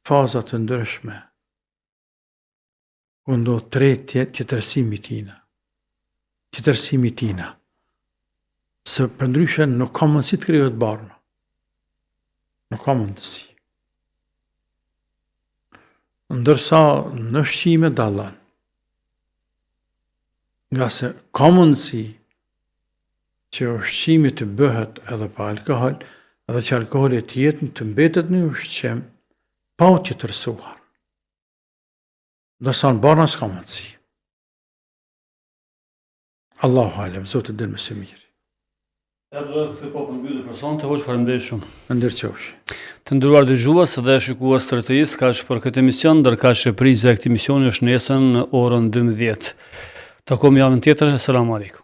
fazat të ndryshme, ku ndodhë tre tjetërsimi tina. Se për ndryshen nuk ka mundësi të krijohet barna. Nuk ka mundësi. Ndërsa në shqime dallan. Nga se ka mundësi që ushqimi të bëhet edhe pa alkohol, edhe që alkoholi të jetë të mbetet në ushqim, pa u tjetërsuar. Ndërsa në barna s'ka mundësi. Allahu alem, Zotë dhe më së mirë. Këtë po përmbylli person të hoq, faleminderit shumë. Ndërqofshi. Të nderuar dëgjues dhe shikues të RTS, kaq për këtë emision, ndërkaq repriza e këtij emisioni është nesër në orën 12. Takomi javën tjetër. Selamun alejkum.